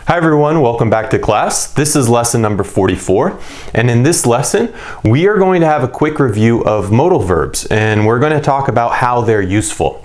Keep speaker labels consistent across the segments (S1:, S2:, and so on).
S1: Hi everyone, welcome back to class. This is lesson number 44, and in this lesson we are going to have a quick review of modal verbs, and we're going to talk about how they're useful.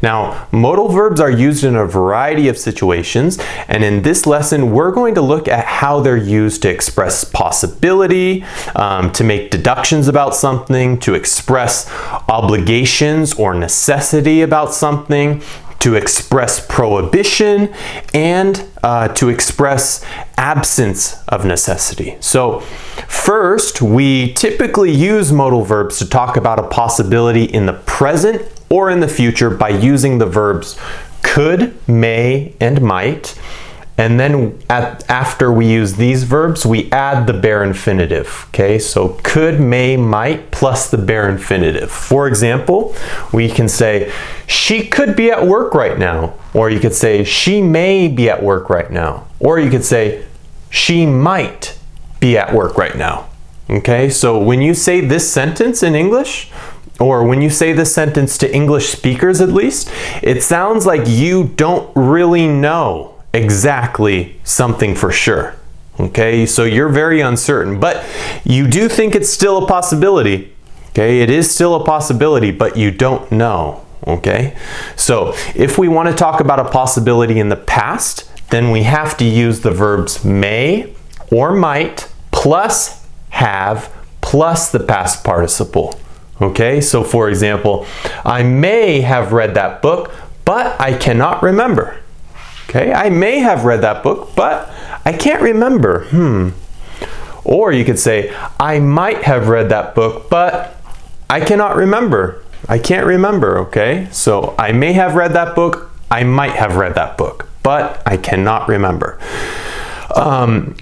S1: Now, modal verbs are used in a variety of situations, and in this lesson we're going to look at how they're used to express possibility, to make deductions about something, to express obligations or necessity about something, to express prohibition, and to express absence of necessity. So first, we typically use modal verbs to talk about a possibility in the present or in the future by using the verbs could, may, and might. And then after we use these verbs, we add the bare infinitive. Okay, so could, may, might plus the bare infinitive. For example, we can say, she could be at work right now. Or you could say, she may be at work right now. Or you could say, she might be at work right now. Okay, so when you say this sentence in English, or when you say this sentence to English speakers at least, it sounds like you don't really know exactly something for sure. Okay, so you're very uncertain, but you do think it's still a possibility. Okay, it is still a possibility, but you don't know. Okay, so if we want to talk about a possibility in the past, then we have to use the verbs may or might plus have plus the past participle. Okay, so for example, I may have read that book, but I cannot remember. Okay, I may have read that book, but I can't remember. Or you could say, I might have read that book, but I cannot remember. I can't remember, okay? So I may have read that book, I might have read that book, but I cannot remember.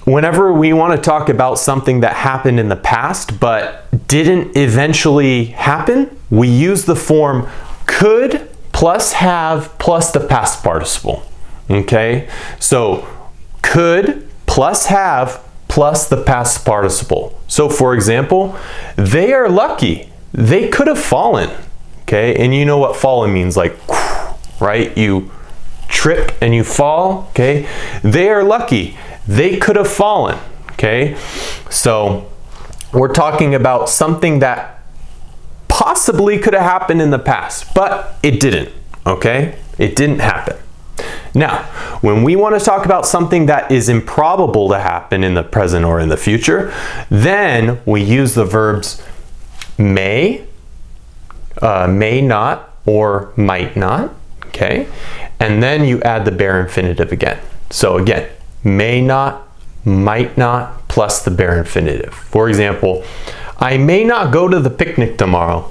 S1: Whenever we want to talk about something that happened in the past but didn't eventually happen, we use the form could plus have plus the past participle. Okay, so could plus have plus the past participle. So for example, they are lucky. They could have fallen. Okay, and you know what fallen means, like, right? You trip and you fall. Okay, they are lucky. They could have fallen. Okay, so we're talking about something that possibly could have happened in the past, but it didn't. Okay, it didn't happen. Now, when we want to talk about something that is improbable to happen in the present or in the future, then we use the verbs may not, or might not, okay? And then you add the bare infinitive again. So again, may not, might not, plus the bare infinitive. For example, I may not go to the picnic tomorrow.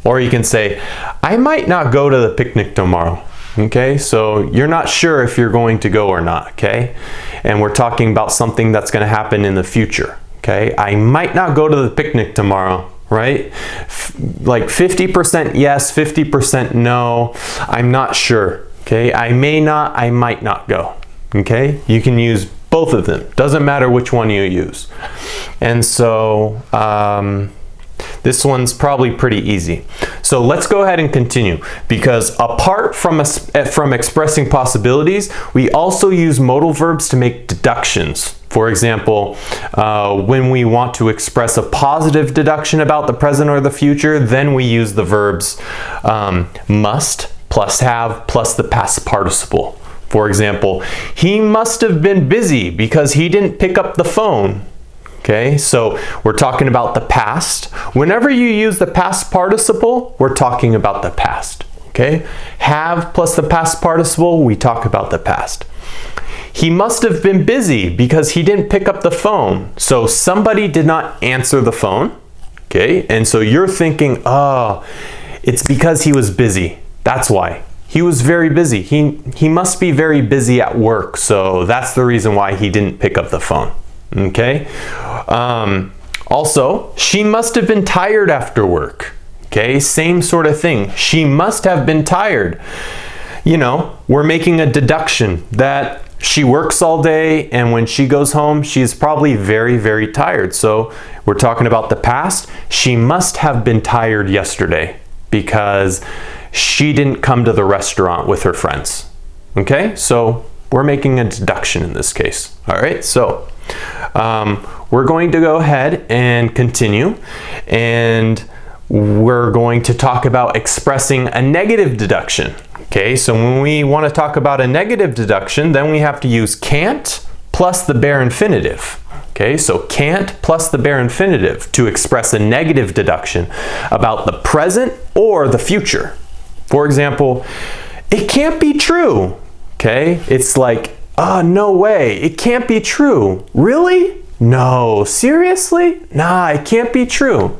S1: Or you can say, I might not go to the picnic tomorrow. Okay, so you're not sure if you're going to go or not, okay? And we're talking about something that's going to happen in the future, okay? I might not go to the picnic tomorrow, right? Like 50% yes, 50% no. I'm not sure, okay? I may not, I might not go, okay? You can use both of them. Doesn't matter which one you use. And so, this one's probably pretty easy. So let's go ahead and continue, because apart from expressing possibilities, we also use modal verbs to make deductions. For example, when we want to express a positive deduction about the present or the future, then we use the verbs must plus have plus the past participle. For example, he must have been busy because he didn't pick up the phone. Okay, so we're talking about the past. Whenever you use the past participle, we're talking about the past. Okay, have plus the past participle, we talk about the past. He must have been busy because he didn't pick up the phone. So somebody did not answer the phone. Okay, and so you're thinking, oh, it's because he was busy. That's why. He was very busy. He must be very busy at work. So that's the reason why he didn't pick up the phone. Okay. Also, she must have been tired after work. Okay, same sort of thing. She must have been tired. You know, we're making a deduction that she works all day, and when she goes home, she's probably very, very tired. So we're talking about the past. She must have been tired yesterday because she didn't come to the restaurant with her friends. Okay, so We're making a deduction in this case. All right, so we're going to go ahead and continue, and we're going to talk about expressing a negative deduction. Okay, so when we want to talk about a negative deduction, then we have to use can't plus the bare infinitive. Okay, so can't plus the bare infinitive to express a negative deduction about the present or the future. For example, it can't be true. Okay, it's like, oh, no way, it can't be true. Really? No, seriously? Nah, it can't be true.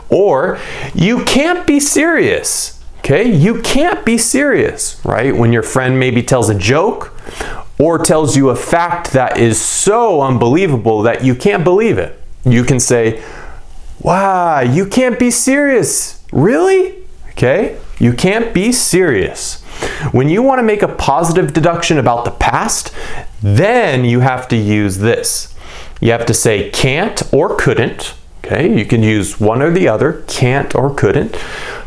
S1: Or, you can't be serious. Okay, you can't be serious, right? When your friend maybe tells a joke or tells you a fact that is so unbelievable that you can't believe it. You can say, wow, you can't be serious. Really? Okay, you can't be serious. When you want to make a positive deduction about the past, then you have to use this. You have to say can't or couldn't. Okay, you can use one or the other, can't or couldn't,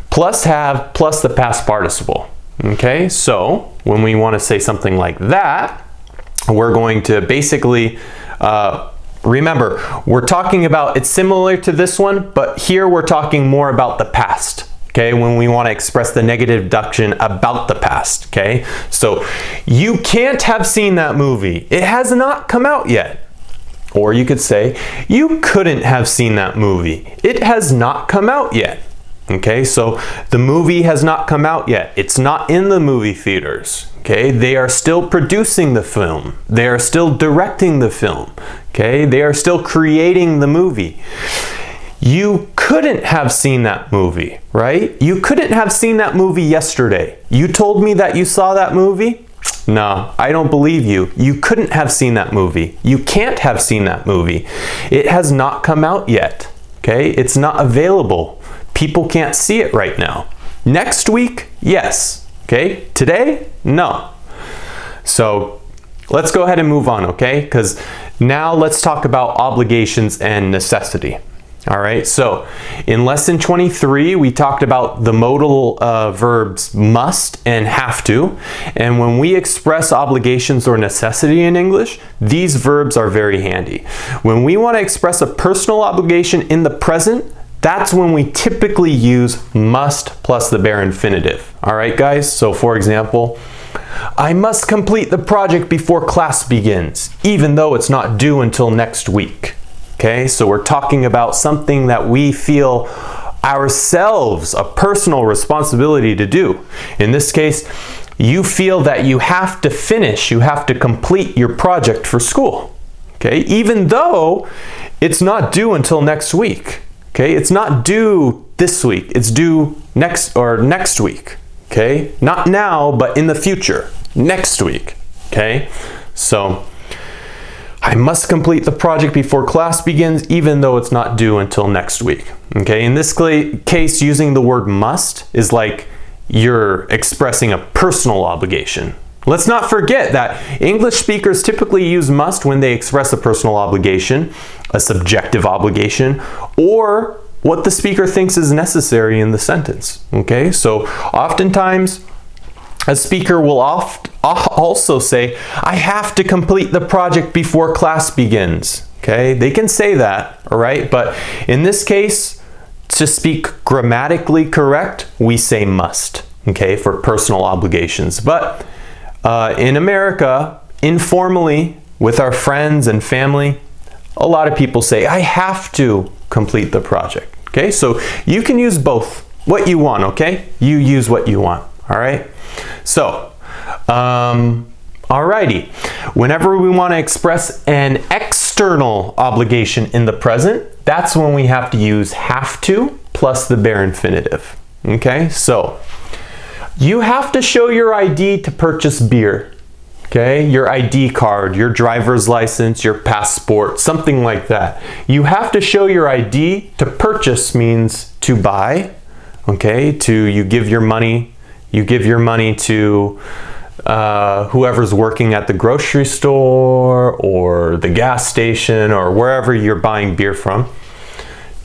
S1: plus have, plus the past participle. Okay, so when we want to say something like that, we're going to basically, remember, we're talking about, it's similar to this one, but here we're talking more about the past. Okay, when we want to express the negative deduction about the past. Okay, so you can't have seen that movie. It has not come out yet. Or you could say, you couldn't have seen that movie. It has not come out yet. Okay, so the movie has not come out yet. It's not in the movie theaters. Okay, they are still producing the film. They are still directing the film. Okay, they are still creating the movie. You couldn't have seen that movie, right? You couldn't have seen that movie yesterday. You told me that you saw that movie? No, I don't believe you. You couldn't have seen that movie. You can't have seen that movie. It has not come out yet. Okay, it's not available. People can't see it right now. Next week, yes. Okay, today, no. So let's go ahead and move on, okay? Because now let's talk about obligations and necessity. All right, so in lesson 23, we talked about the modal verbs must and have to. And when we express obligations or necessity in English, these verbs are very handy. When we want to express a personal obligation in the present, that's when we typically use must plus the bare infinitive. All right, guys, so for example, I must complete the project before class begins, even though it's not due until next week. Okay, so we're talking about something that we feel ourselves a personal responsibility to do. In this case, you feel that you have to finish, you have to complete your project for school. Okay, even though it's not due until next week. Okay, it's not due this week, it's due next week. Okay, not now, but in the future, next week. Okay, so I must complete the project before class begins, even though it's not due until next week. Okay, in this case, using the word must is like you're expressing a personal obligation. Let's not forget that English speakers typically use must when they express a personal obligation, a subjective obligation, or what the speaker thinks is necessary in the sentence. Okay, so oftentimes a speaker will also say, I have to complete the project before class begins. Okay, they can say that, all right? But in this case, to speak grammatically correct, we say must, okay, for personal obligations. But in America, informally, with our friends and family, a lot of people say, I have to complete the project. Okay, so you can use both, what you want, okay? You use what you want, all right? So, alrighty, whenever we want to express an external obligation in the present, that's when we have to use have to plus the bare infinitive. Okay, so you have to show your ID to purchase beer. Okay, your ID card, your driver's license, your passport, something like that. You have to show your ID. To purchase means to buy. Okay, you give your money to whoever's working at the grocery store or the gas station or wherever you're buying beer from.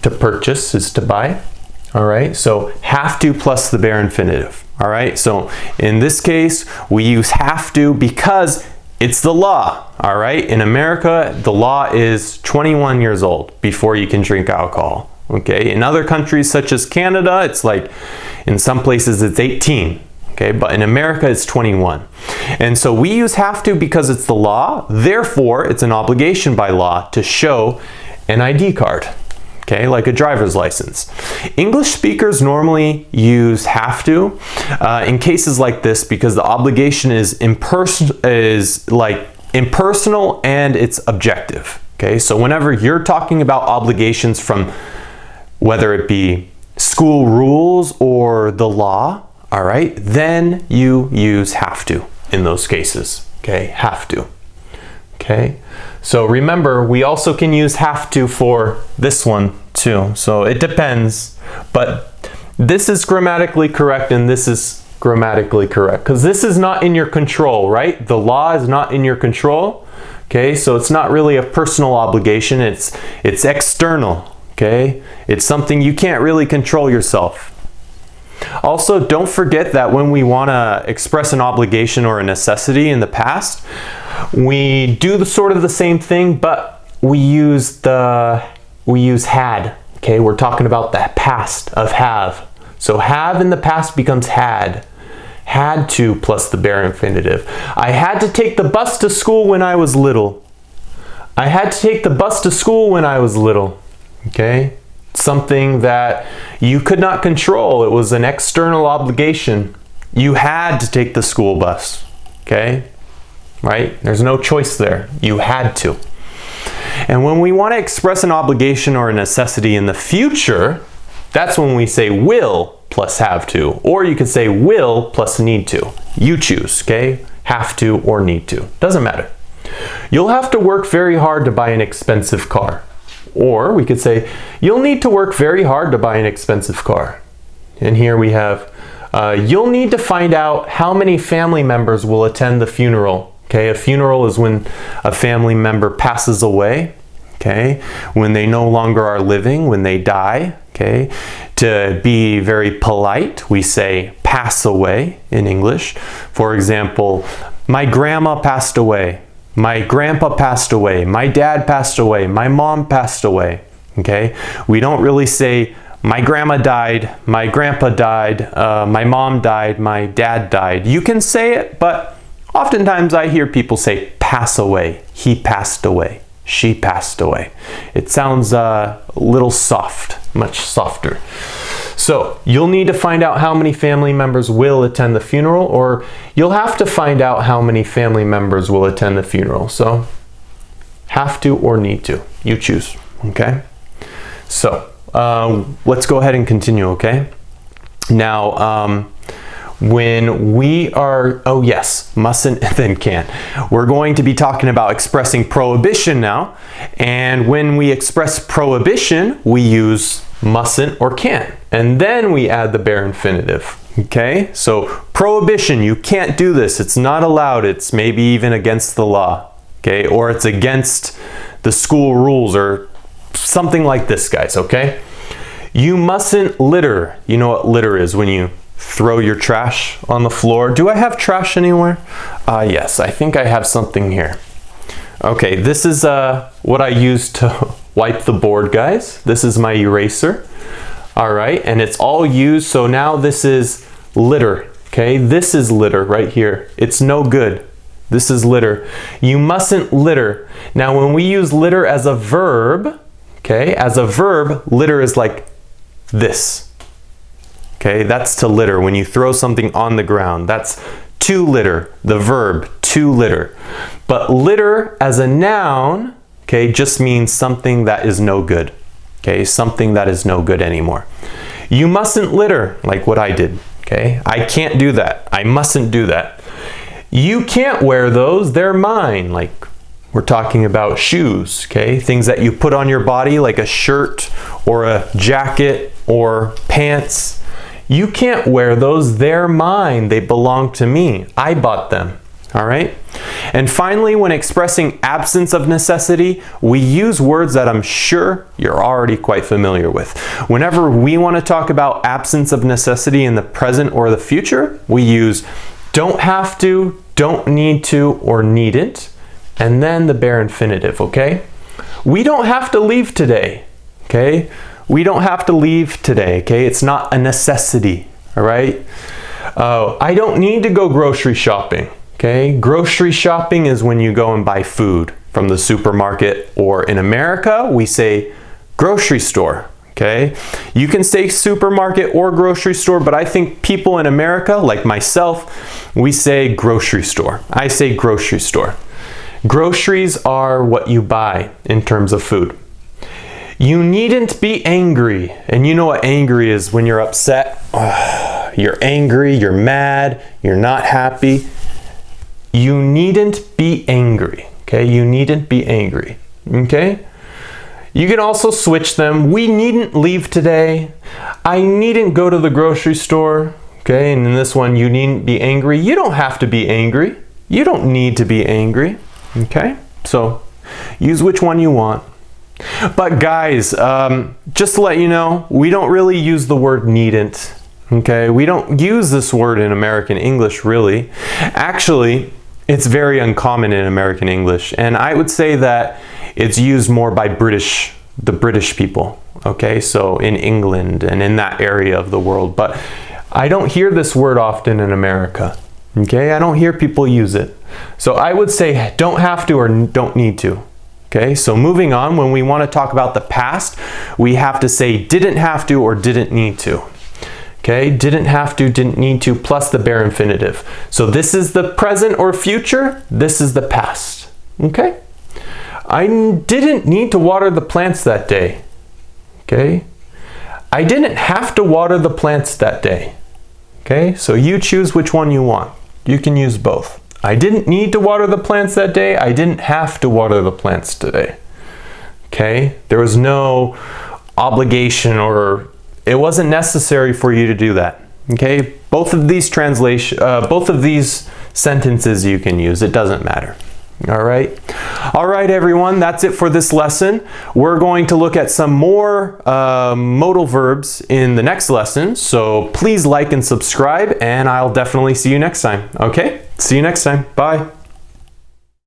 S1: To purchase is to buy. All right, so have to plus the bare infinitive. All right, so in this case, we use have to because It's the law, all right? In America, the law is 21 years old before you can drink alcohol, okay? In other countries such as Canada, it's like, in some places it's 18, okay? But in America, it's 21. And so we use have to because it's the law, therefore it's an obligation by law to show an ID card, okay? Like a driver's license. English speakers normally use have to in cases like this because the obligation is impersonal and it's objective, okay? So whenever you're talking about obligations from whether it be school rules or the law, all right, then you use have to in those cases, okay? Have to, okay? So remember, we also can use have to for this one too. So it depends, but this is grammatically correct and this is grammatically correct because this is not in your control, right? The law is not in your control, okay? So it's not really a personal obligation, it's external, okay? It's something you can't really control yourself. Also, don't forget that when we want to express an obligation or a necessity in the past, we do sort of the same thing, but we use had, okay? We're talking about the past of have. So have in the past becomes had to plus the bare infinitive. I had to take the bus to school when I was little. I had to take the bus to school when I was little, okay? Something that you could not control. It was an external obligation. You had to take the school bus, okay? Right? There's no choice there. You had to. And when we want to express an obligation or a necessity in the future, that's when we say will plus have to. Or you could say will plus need to. You choose, okay? Have to or need to. Doesn't matter. You'll have to work very hard to buy an expensive car. Or we could say, you'll need to work very hard to buy an expensive car. And here we have, you'll need to find out how many family members will attend the funeral. Okay, a funeral is when a family member passes away, okay? When they no longer are living, when they die, okay? To be very polite, we say pass away in English. For example, my grandma passed away. My grandpa passed away, my dad passed away, my mom passed away, okay? We don't really say, my grandma died, my grandpa died, my mom died, my dad died. You can say it, but oftentimes I hear people say pass away, he passed away, she passed away. It sounds a little soft, much softer. So you'll need to find out how many family members will attend the funeral, or you'll have to find out how many family members will attend the funeral. So have to or need to, you choose, okay? So let's go ahead and continue, okay? Now, when we are, oh yes, mustn't then can. We're going to be talking about expressing prohibition now. And when we express prohibition, we use mustn't or can't. And then we add the bare infinitive, okay? So prohibition, you can't do this. It's not allowed. It's maybe even against the law, okay? Or it's against the school rules or something like this, guys, okay? You mustn't litter. You know what litter is when you throw your trash on the floor. Do I have trash anywhere? Yes, I think I have something here. Okay, this is what I use to wipe the board, guys. This is my eraser. All right, and it's all used, so now this is litter, okay? This is litter right here. It's no good. This is litter. You mustn't litter. Now, when we use litter as a verb, okay, as a verb, litter is like this. Okay, that's to litter. When you throw something on the ground, that's to litter, the verb, to litter. But litter as a noun, okay, just means something that is no good. Okay, something that is no good anymore. You mustn't litter, like what I did. Okay, I can't do that. I mustn't do that. You can't wear those, they're mine. Like we're talking about shoes, okay? Things that you put on your body, like a shirt or a jacket or pants. You can't wear those, they're mine. They belong to me. I bought them. All right? And finally, when expressing absence of necessity, we use words that I'm sure you're already quite familiar with. Whenever we want to talk about absence of necessity in the present or the future, we use don't have to, don't need to or needn't, and then the bare infinitive, okay? We don't have to leave today, okay? We don't have to leave today, okay? It's not a necessity, all right? I don't need to go grocery shopping, okay? Grocery shopping is when you go and buy food from the supermarket, or in America, we say grocery store, okay? You can say supermarket or grocery store, but I think people in America, like myself, we say grocery store. I say grocery store. Groceries are what you buy in terms of food. You needn't be angry. And you know what angry is when you're upset. You're angry, you're mad, you're not happy. You needn't be angry, okay? You needn't be angry, okay? You can also switch them. We needn't leave today. I needn't go to the grocery store, okay? And in this one, you needn't be angry. You don't have to be angry. You don't need to be angry, okay? So use which one you want. But guys, just to let you know, we don't really use the word needn't, okay? We don't use this word in American English, really. Actually, it's very uncommon in American English, and I would say that it's used more by the British people, okay? So in England and in that area of the world, but I don't hear this word often in America, okay? I don't hear people use it. So I would say don't have to or don't need to. Okay, so moving on, when we want to talk about the past, we have to say didn't have to or didn't need to. Okay, didn't have to, didn't need to, plus the bare infinitive. So this is the present or future, this is the past. Okay, I didn't need to water the plants that day. Okay, I didn't have to water the plants that day. Okay, so you choose which one you want. You can use both. I didn't need to water the plants that day. I didn't have to water the plants today. Okay? There was no obligation, or it wasn't necessary for you to do that. Okay? Both of these sentences you can use. It doesn't matter. All right? All right, everyone. That's it for this lesson. We're going to look at some more modal verbs in the next lesson. So please like and subscribe, and I'll definitely see you next time. Okay? See you next time. Bye.